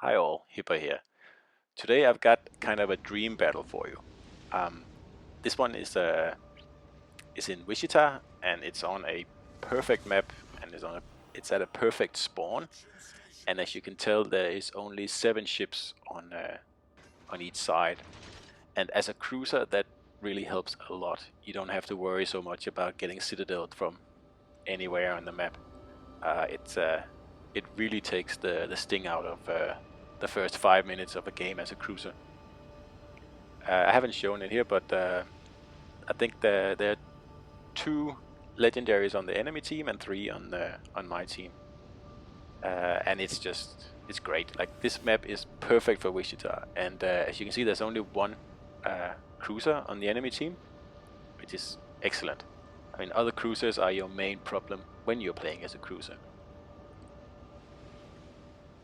Hi all, Hipper here. Today I've got kind of a dream battle for you. Um, this one is in Wichita and it's on a perfect map and it's at a perfect spawn. And as you can tell, there is only 7 ships on each side. And as a cruiser, that really helps a lot. You don't have to worry so much about getting citadeled from anywhere on the map. It really takes the sting out of the first 5 minutes of a game as a cruiser. I haven't shown it here, but I think there are 2 legendaries on the enemy team and 3 on my team, and it's great. Like this map is perfect for Wichita, and as you can see, there's only one cruiser on the enemy team, which is excellent. I mean, other cruisers are your main problem when you're playing as a cruiser.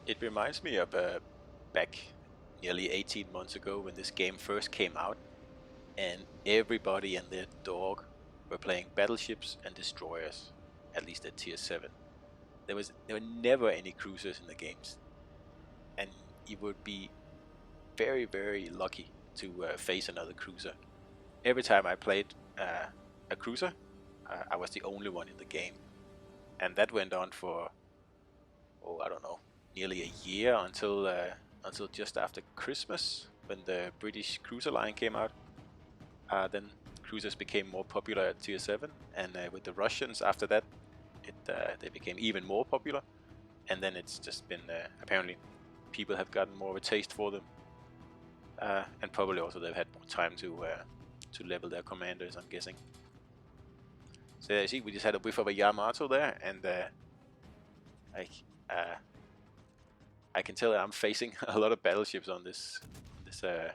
It reminds me of back nearly 18 months ago when this game first came out, and everybody and their dog were playing battleships and destroyers, at least at tier 7. There were never any cruisers in the games, and you would be very, very lucky to face another cruiser. Every time I played a cruiser, I was the only one in the game, and that went on for, oh, I don't know, nearly a year until just after Christmas when the British cruiser line came out. Then cruisers became more popular at tier 7, and with the Russians after that, they became even more popular. And then it's just been apparently people have gotten more of a taste for them, and probably also they've had more time to level their commanders, I'm guessing. So you see, we just had a whiff of a Yamato there, and I uh, I can tell that I'm facing a lot of battleships on this uh,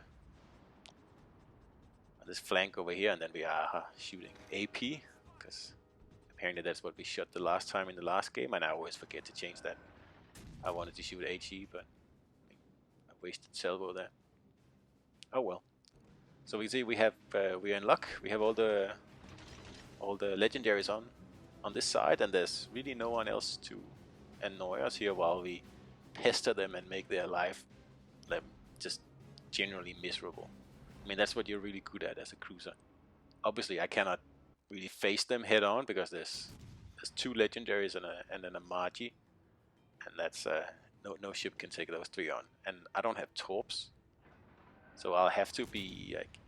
on this flank over here, and then we are shooting AP because apparently that's what we shot the last time in the last game, and I always forget to change that. I wanted to shoot HE, but I wasted salvo there. Oh well. So we see we're in luck. We have all the legendaries on this side, and there's really no one else to annoy us here while we pester them and make their life like, just generally miserable. I mean, that's what you're really good at as a cruiser. Obviously, I cannot really face them head on because there's 2 legendaries and then a Magi, and that's no ship can take those 3 on. And I don't have torps, so I'll have to be like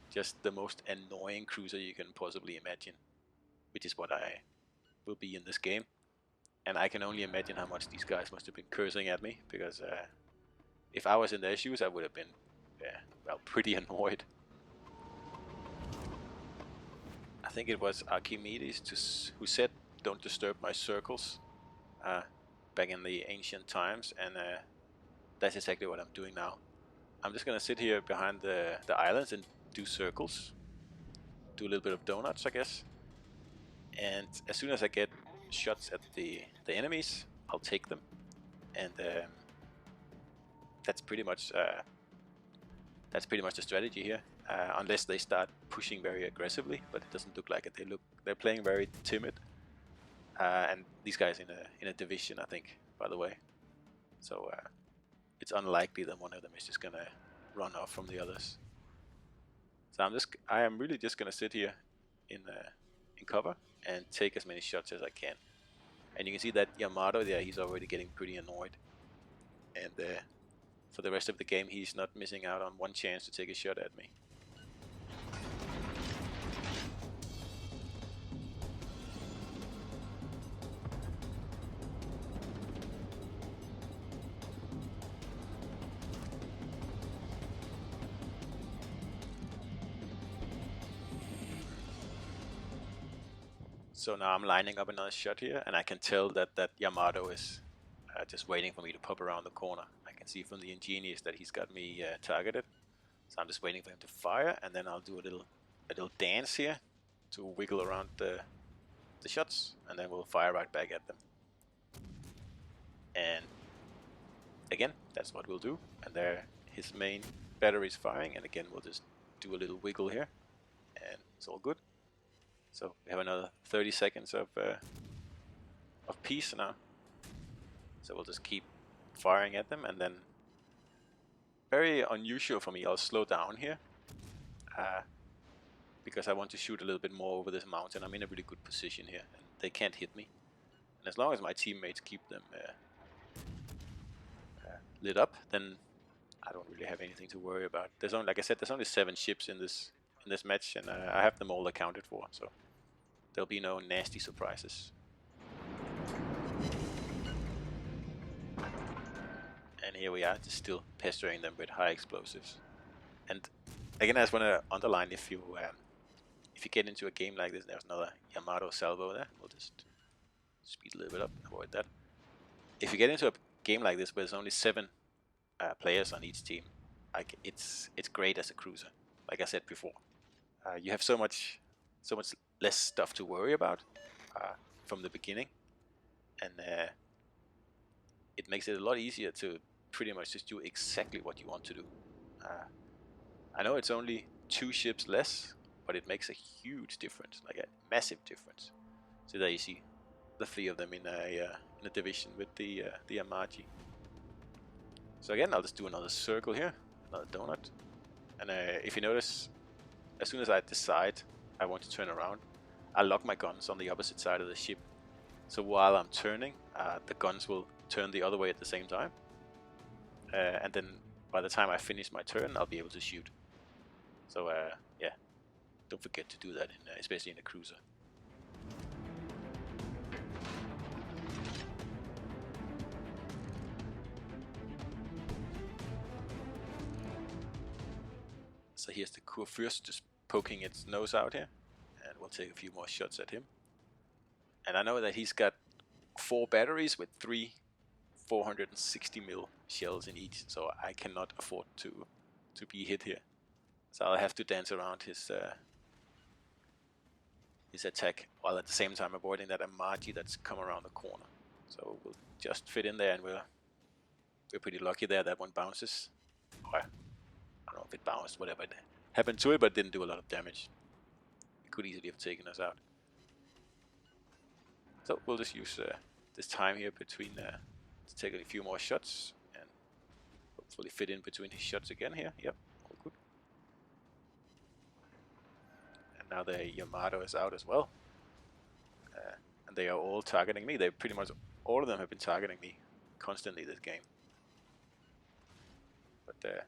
just the most annoying cruiser you can possibly imagine, which is what I will be in this game. And I can only imagine how much these guys must have been cursing at me, because if I was in their shoes, I would have been, well, pretty annoyed. I think it was Archimedes who said, "Don't disturb my circles," uh, back in the ancient times, and that's exactly what I'm doing now. I'm just gonna sit here behind the islands and do circles, do a little bit of donuts, I guess. And as soon as I get shots at the enemies, I'll take them, and that's pretty much the strategy here. Unless they start pushing very aggressively, but it doesn't look like it. They're playing very timid, and these guys in a division, I think, by the way. So it's unlikely that one of them is just gonna run off from the others. So I am really just gonna sit here in cover and take as many shots as I can. And you can see that Yamato there, he's already getting pretty annoyed. And for the rest of the game, he's not missing out on one chance to take a shot at me. So now I'm lining up another shot here, and I can tell that Yamato is just waiting for me to pop around the corner. I can see from the ingenious that he's got me targeted. So I'm just waiting for him to fire, and then I'll do a little dance here to wiggle around the shots, and then we'll fire right back at them. And again, that's what we'll do. And there, his main battery is firing, and again we'll just do a little wiggle here, and it's all good. So we have another 30 seconds of peace now. So we'll just keep firing at them, and then very unusual for me. I'll slow down here because I want to shoot a little bit more over this mountain. I'm in a really good position here, and they can't hit me. And as long as my teammates keep them lit up, then I don't really have anything to worry about. There's only, like I said, there's only 7 ships in this match, and I have them all accounted for, so there'll be no nasty surprises. And here we are, just still pestering them with high explosives. And again, I just want to underline, if you get into a game like this, there's another Yamato salvo there. We'll just speed a little bit up, avoid that. If you get into a game like this where there's only 7 players on each team, like it's great as a cruiser. Like I said before, you have so much less stuff to worry about from the beginning, and it makes it a lot easier to pretty much just do exactly what you want to do. I know it's only 2 ships less, but it makes a huge difference, like a massive difference. So there you see the 3 of them in a division with the Amaji. So again, I'll just do another circle here, another donut. And if you notice, as soon as I decide I want to turn around, I lock my guns on the opposite side of the ship. So while I'm turning, the guns will turn the other way at the same time. And then by the time I finish my turn, I'll be able to shoot. So yeah, don't forget to do that, especially in a cruiser. So here's the Kurfürst just poking its nose out here, and we'll take a few more shots at him. And I know that he's got 4 batteries with 3 460mm shells in each, so I cannot afford to be hit here. So I'll have to dance around his attack, while at the same time avoiding that Amaji that's come around the corner. So we'll just fit in there, and we're pretty lucky there. That one bounces. Or, I don't know if it bounced, whatever it happened to it, but didn't do a lot of damage. It could easily have taken us out. So we'll just use this time here between to take a few more shots, and hopefully fit in between his shots again here. Yep, all good. And now the Yamato is out as well. And they are all targeting me. They pretty much, all of them have been targeting me constantly this game. But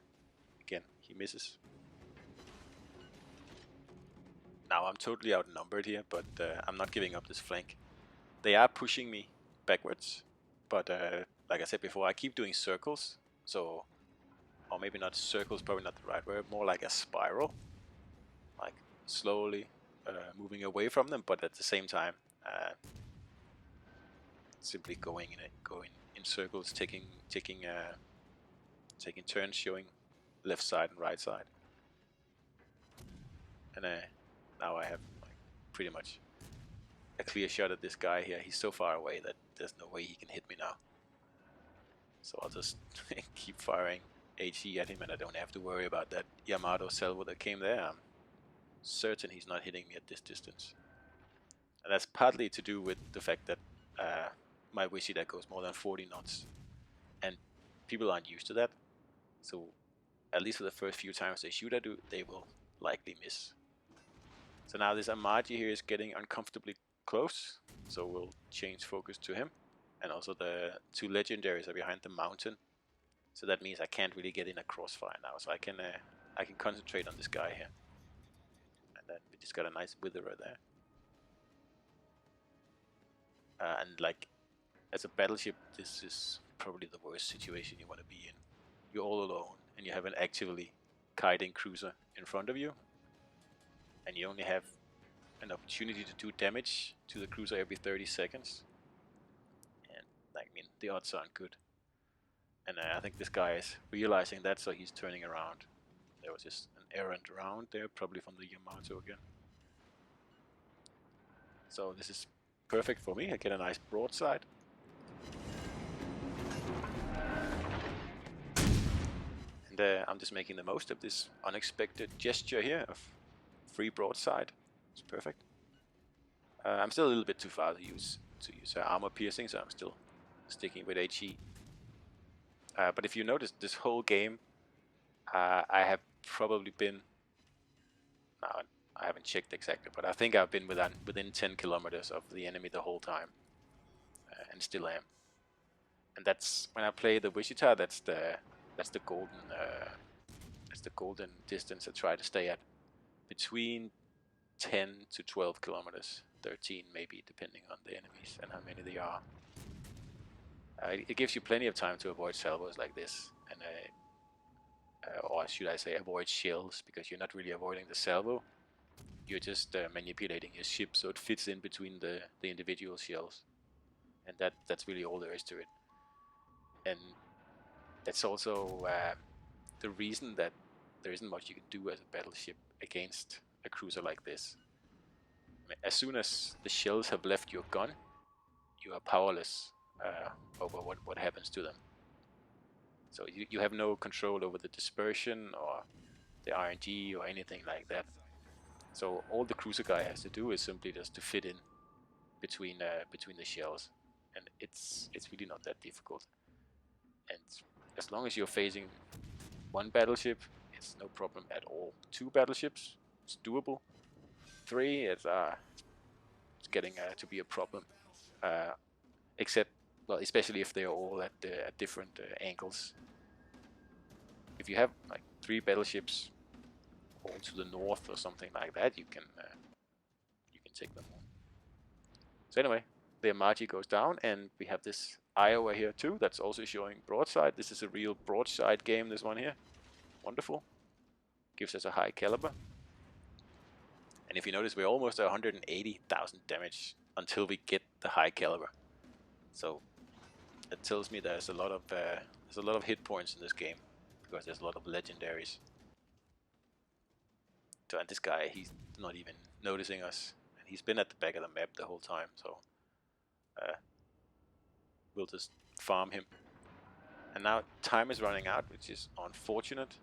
again, he misses. Now I'm totally outnumbered here, but I'm not giving up this flank. They are pushing me backwards, but like I said before, I keep doing circles. So, or maybe not circles, probably not the right word, more like a spiral. Like slowly moving away from them, but at the same time simply going in circles, taking turns, showing left side and right side. And now I have like pretty much a clear shot at this guy here. He's so far away that there's no way he can hit me now. So I'll just keep firing HE at him, and I don't have to worry about that Yamato salvo that came there. I'm certain he's not hitting me at this distance. And that's partly to do with the fact that my Wichita goes more than 40 knots. And people aren't used to that. So at least for the first few times they shoot at you, they will likely miss. So now this Amaji here is getting uncomfortably close. So we'll change focus to him. And also the 2 legendaries are behind the mountain. So that means I can't really get in a crossfire now. So I can concentrate on this guy here. And then we just got a nice witherer there. And like, as a battleship, this is probably the worst situation you want to be in. You're all alone, and you have an actively kiting cruiser in front of you, and you only have an opportunity to do damage to the cruiser every 30 seconds. And I mean, the odds aren't good. And I think this guy is realizing that, so he's turning around. There was just an errant round there, probably from the Yamato again. So this is perfect for me. I get a nice broadside. And I'm just making the most of this unexpected gesture here of free broadside. It's perfect. I'm still a little bit too far to use armor piercing, so I'm still sticking with HE. But if you notice, this whole game, I have probably been. No, I haven't checked exactly, but I think I've been within 10 kilometers of the enemy the whole time, and still am. And that's when I play the Wichita. That's the golden distance I try to stay at, between 10 to 12 kilometers, 13 maybe, depending on the enemies and how many they are. It gives you plenty of time to avoid salvos like this, and or should I say avoid shells, because you're not really avoiding the salvo. You're just manipulating your ship so it fits in between the individual shells, and that's really all there is to it. And that's also the reason that there isn't much you can do as a battleship against a cruiser like this. I mean, as soon as the shells have left your gun, you are powerless over what happens to them. So you have no control over the dispersion or the RNG or anything like that. So all the cruiser guy has to do is simply just to fit in between the shells, and it's really not that difficult. And as long as you're facing one battleship, it's no problem at all. Two battleships, it's doable. Three, it's getting to be a problem. Except, well, especially if they're all at different angles. If you have like 3 battleships all to the north or something like that, you can take them on. So anyway, the Amaji goes down, and we have this Iowa here too. That's also showing broadside. This is a real broadside game. This one here, wonderful. Gives us a high caliber. And if you notice, we're almost at 180,000 damage until we get the high caliber. So it tells me there's a lot of hit points in this game, because there's a lot of legendaries. So, and this guy, he's not even noticing us, and he's been at the back of the map the whole time. So we'll just farm him. And now time is running out, which is unfortunate,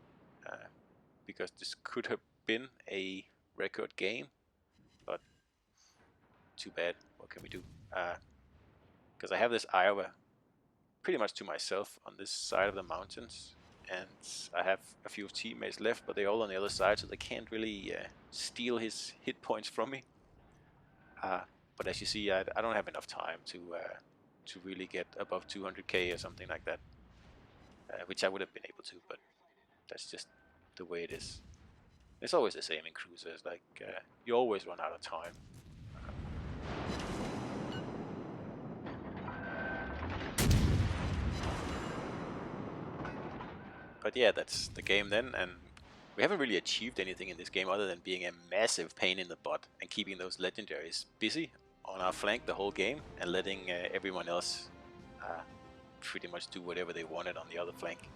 because this could have been a record game, but too bad. What can we do? Because I have this Iowa pretty much to myself on this side of the mountains, and I have a few teammates left, but they're all on the other side, so they can't really steal his hit points from me. But as you see, I don't have enough time to really get above 200k or something like that, which I would have been able to, but that's just the way it is. It's always the same in cruisers, like you always run out of time. But yeah, that's the game then, and we haven't really achieved anything in this game other than being a massive pain in the butt and keeping those legendaries busy on our flank the whole game, and letting everyone else pretty much do whatever they wanted on the other flank.